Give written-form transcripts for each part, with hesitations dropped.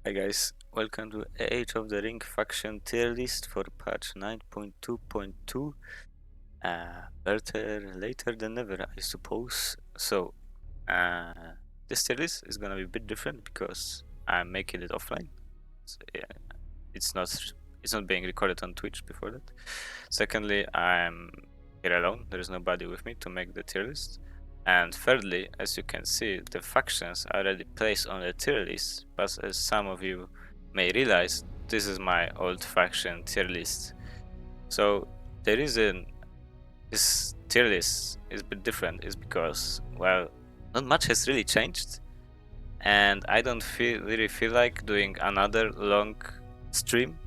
Hi guys, welcome to Age of the Ring faction tier list for patch 9.2.2. Better later than never, I suppose. So, this tier list is gonna be a bit different because I'm making it offline. So, yeah, it's not being recorded on Twitch before that. Secondly, I'm here alone. There is nobody with me to make the tier list. And thirdly, as you can see, the factions are already placed on the tier list, but as some of you may realize, this is my old faction tier list. So the reason this tier list is a bit different is because, well, not much has really changed, and I don't really feel like doing another long stream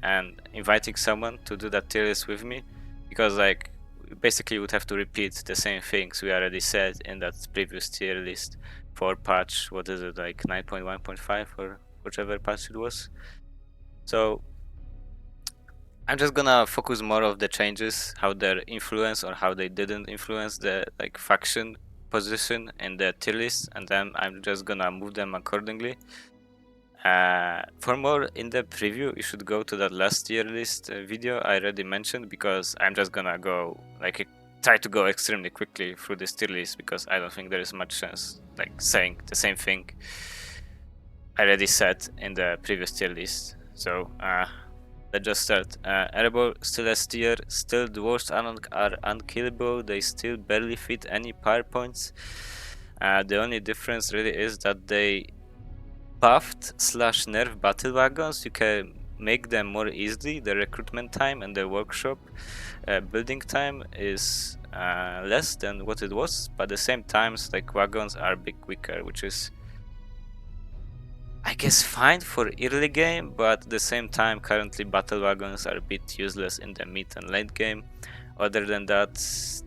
and inviting someone to do that tier list with me, because like basically would have to repeat the same things we already said in that previous tier list for patch, what is it, like 9.1.5 or whichever patch it was. So I'm just gonna focus more of the changes, how they influence or how they didn't influence the like faction position in the tier list, and then I'm just gonna move them accordingly. For more in-depth preview, you should go to that last tier list video I already mentioned, because I'm just gonna go like try to go extremely quickly through this tier list, because I don't think there is much chance like saying the same thing I already said in the previous tier list. So let's just start. Erebor still S tier, still dwarves are unkillable, they still barely fit any power points. The only difference really is that they buffed / nerf battle wagons. You can make them more easily. The recruitment time and the workshop building time is less than what it was, but at the same time, like wagons are a bit quicker, which is I guess fine for early game, but at the same time currently battle wagons are a bit useless in the mid and late game. Other than that,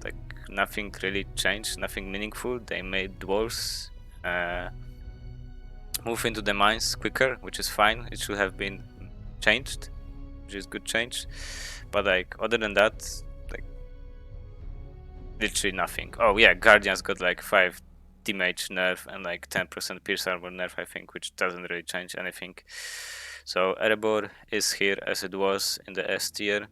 like nothing really changed, nothing meaningful. They made dwarves move into the mines quicker, which is fine. It should have been changed, which is good change. But like other than that, like literally nothing. Oh yeah, Guardians got like 5 damage nerf and like 10% pierce armor nerf, I think, which doesn't really change anything. So Erebor is here as it was in the S tier.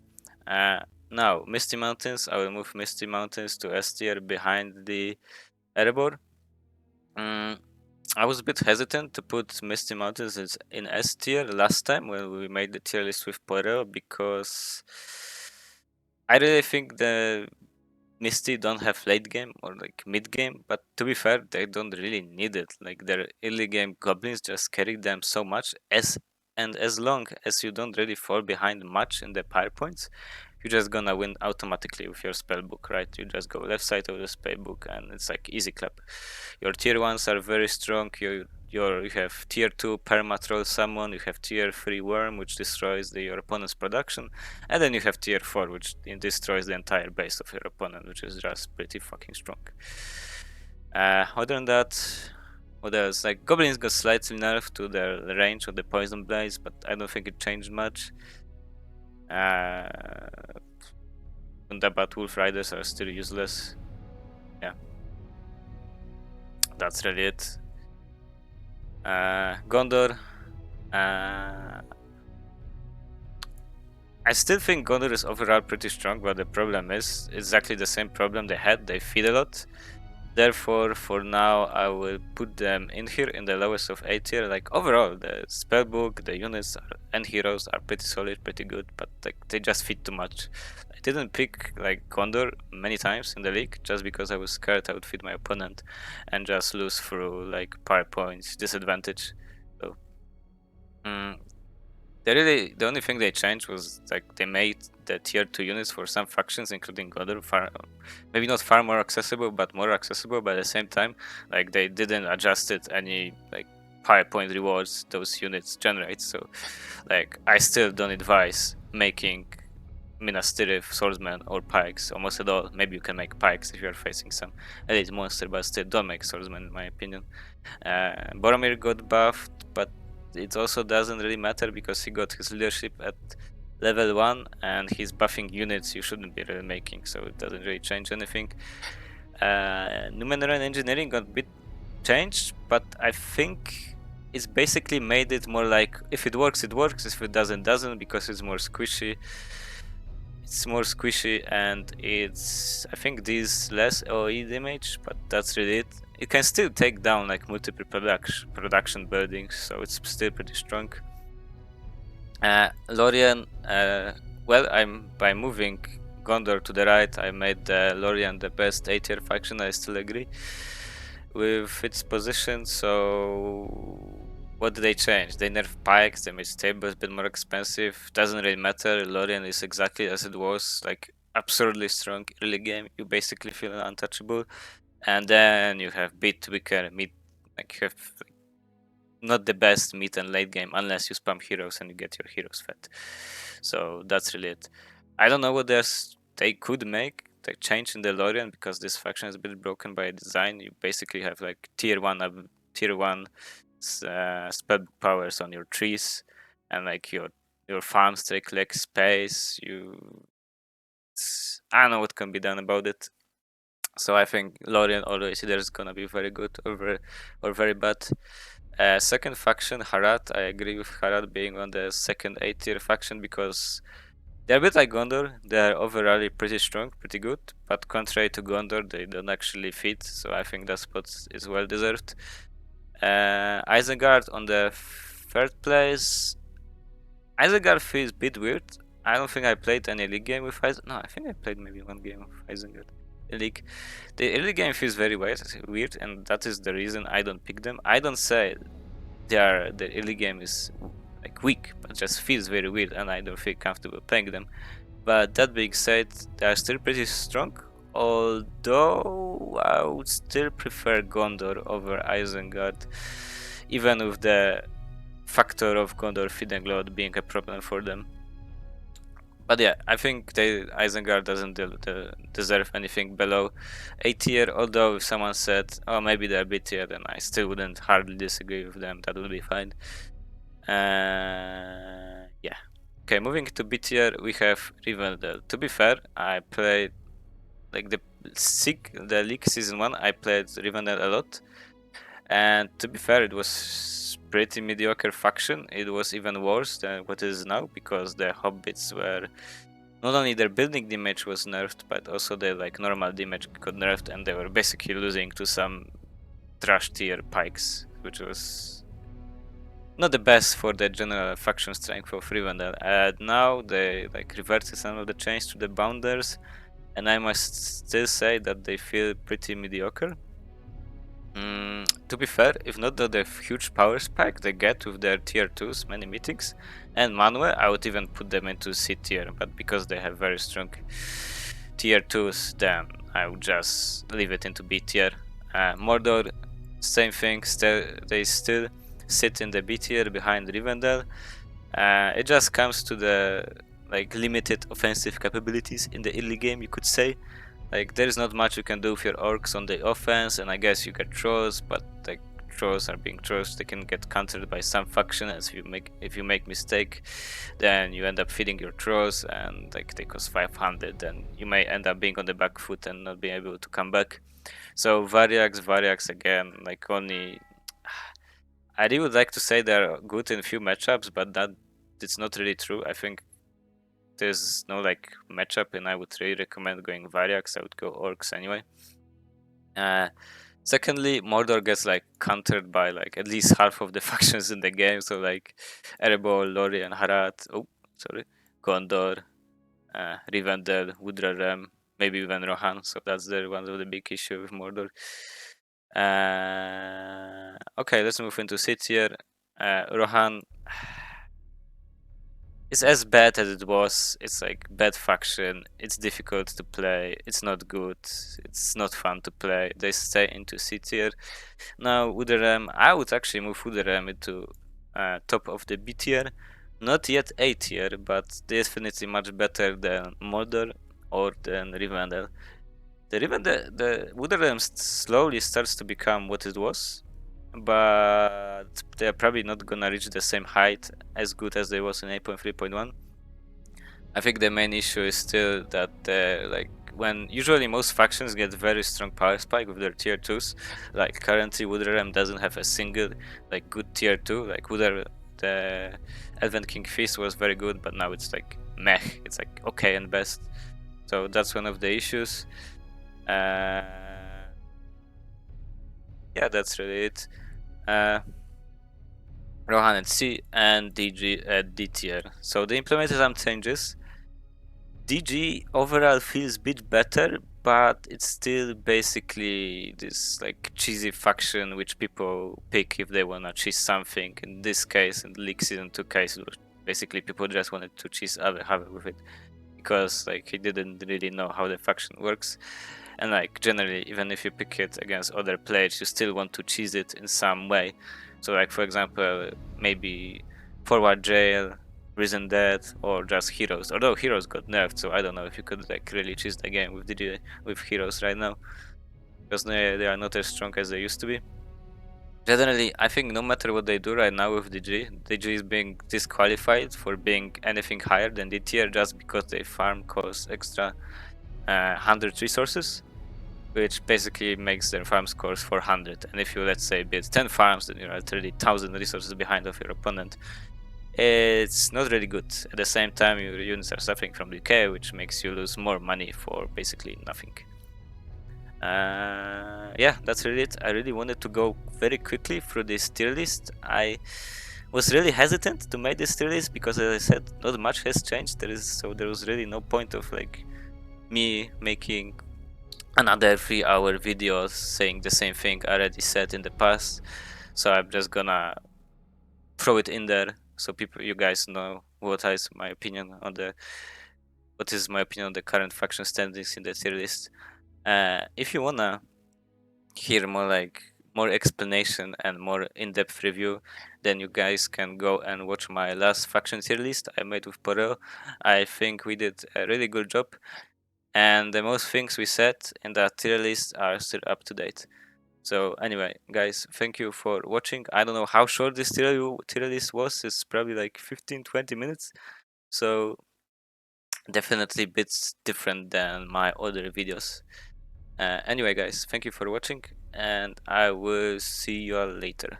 Now Misty Mountains, I will move Misty Mountains to S tier behind the Erebor. I was a bit hesitant to put Misty Mountains in S tier last time when we made the tier list with Poirot, because I really think the Misty don't have late game or like mid game, but to be fair, they don't really need it. Like their early game goblins just carry them so much, as long as you don't really fall behind much in the power points, you're just gonna win automatically with your spellbook, right? You just go left side of the spellbook and it's like easy clap. Your tier 1s are very strong. You have tier 2 permatroll summon, you have tier 3 worm, which destroys your opponent's production, and then you have tier 4, which destroys the entire base of your opponent, which is just pretty fucking strong. Other than that, what else? Like goblins got slightly nerfed to their range of the poison blades, but I don't think it changed much. But wolf riders are still useless. Yeah, that's really it. Gondor. I still think Gondor is overall pretty strong, but the problem is exactly the same problem they had. They feed a lot. Therefore, for now, I will put them in here in the lowest of A tier. Like overall, the spellbook, the units, and heroes are pretty solid, pretty good, but like they just feed too much. I didn't pick like Gondor many times in the league just because I was scared I would feed my opponent and just lose through like power points disadvantage. So the only thing they changed was like they made the tier 2 units for some factions, including Gondor, maybe not far more accessible, but more accessible. But at the same time, like they didn't adjust it any like power point rewards those units generate. So like I still don't advise making Minas Tirith swordsmen or pikes almost at all. Maybe you can make pikes if you are facing some elite monster, but still don't make swordsmen in my opinion. Boromir got buffed, but it also doesn't really matter because he got his leadership at level 1 and he's buffing units you shouldn't be really making, so it doesn't really change anything. Numenera and engineering got a bit changed, but I think it's basically made it more like if it works, it works. If it doesn't, doesn't, because it's more squishy. It's more squishy, and it's, I think, these less AoE damage, but that's really it. It can still take down like multiple production buildings, so it's still pretty strong. Lorien, well, by moving Gondor to the right, I made Lorien the best A-tier faction. I still agree with its position. So what did they change? They nerfed pikes, they made stables a bit more expensive. Doesn't really matter. Lorien is exactly as it was, like absurdly strong early game. You basically feel untouchable, and then you have bit weaker mid, like you have not the best mid and late game unless you spam heroes and you get your heroes fed. So that's really it. I don't know what else they could make the change in the Lorien, because this faction is a bit broken by design. You basically have like tier one spell powers on your trees, and like your farms take like space. I don't know what can be done about it. So I think Lorien always either is gonna be very good or very bad. Second faction, Harad. I agree with Harad being on the second A-tier faction because they're a bit like Gondor. They're overall pretty strong, pretty good, but contrary to Gondor, they don't actually fit. So I think that spot is well deserved. Isengard on the third place. Isengard feels a bit weird. I don't think I played any league game with Isengard. No, I think I played maybe one game of Isengard. League. The early game feels very weird, and that is the reason I don't pick them. I don't say the early game is like weak, but just feels very weird, and I don't feel comfortable playing them. But that being said, they are still pretty strong. Although I would still prefer Gondor over Isengard, even with the factor of Gondor feeding load being a problem for them. But yeah, I think Isengard doesn't deserve anything below A tier, although if someone said, oh, maybe they're B tier, then I still wouldn't hardly disagree with them. That would be fine. Yeah. Okay, moving to B tier, we have Rivendell. To be fair, I played like the League Season 1, I played Rivendell a lot. And to be fair, it was pretty mediocre faction. It was even worse than what it is now, because the hobbits were not only their building damage was nerfed, but also their like normal damage got nerfed, and they were basically losing to some trash tier pikes, which was not the best for the general faction strength of Rivendell. And now they like reverted some of the change to the bounders, and I must still say that they feel pretty mediocre. To be fair, if not the huge power spike they get with their tier 2s, many meetings, and Manwë, I would even put them into C tier, but because they have very strong tier 2s, then I would just leave it into B tier. Mordor, same thing, they still sit in the B tier behind Rivendell. It just comes to the like limited offensive capabilities in the early game, you could say. Like, there is not much you can do with your orcs on the offense, and I guess you get trolls, but like trolls are being trolls, they can get countered by some faction. As if you make mistake, then you end up feeding your trolls, and like they cost 500, and you may end up being on the back foot and not being able to come back. So Variax again, like only. I really would like to say they're good in a few matchups, but it's not really true. I think there's no like matchup, and I would really recommend going Variax. I would go orcs anyway. Secondly, Mordor gets like countered by like at least half of the factions in the game. So like Erebor, Lorien, Harad, Gondor, Rivendell, Woodrarem, maybe even Rohan. So that's one of the big issue with Mordor. Okay, let's move into C tier. Rohan is as bad as it was. It's like bad faction. It's difficult to play. It's not good. It's not fun to play. They stay into C tier. Now Woodrarem, I would actually move Woodrarem into top of the B tier. Not yet A tier, but definitely much better than Mordor or than Rivendell. The Woodrarem slowly starts to become what it was, but they're probably not gonna reach the same height as good as they was in 8.3.1. I think the main issue is still that like when usually most factions get very strong power spike with their tier 2s, like currently Woodrem doesn't have a single like good tier 2. Like Wooder, the Advent King Feast was very good, but now it's like meh, it's like okay and best. So that's one of the issues. Yeah, that's really it. Rohan at C and DG at D tier. So they implemented some changes. DG overall feels a bit better, but it's still basically this like cheesy faction which people pick if they wanna cheese something. In this case, in the League Season 2 case, basically people just wanted to cheese have with it because like he didn't really know how the faction works. And like generally, even if you pick it against other players, you still want to cheese it in some way. So like for example, maybe forward jail, Risen Dead, or just heroes. Although heroes got nerfed, so I don't know if you could like really cheese the game with DG with heroes right now, because they are not as strong as they used to be. Generally, I think no matter what they do right now with DG is being disqualified for being anything higher than D tier just because they farm cost extra 100 resources, which basically makes their farm scores 400. And if you, let's say, build 10 farms, then you're at 30,000 resources behind of your opponent. It's not really good. At the same time, your units are suffering from decay, which makes you lose more money for basically nothing. Yeah, that's really it. I really wanted to go very quickly through this tier list. I was really hesitant to make this tier list because, as I said, not much has changed. There was really no point of like me making another 3-hour video saying the same thing I already said in the past. So I'm just gonna throw it in there so you guys know what is my opinion on the current faction standings in the tier list. If you wanna hear more explanation and more in-depth review, then you guys can go and watch my last faction tier list I made with Porel. I think we did a really good job, and the most things we said in that tier list are still up to date. So anyway, guys, thank you for watching. I don't know how short this tier list was. It's probably like 15-20 minutes. So definitely bits different than my other videos. Anyway, guys, thank you for watching, and I will see you all later.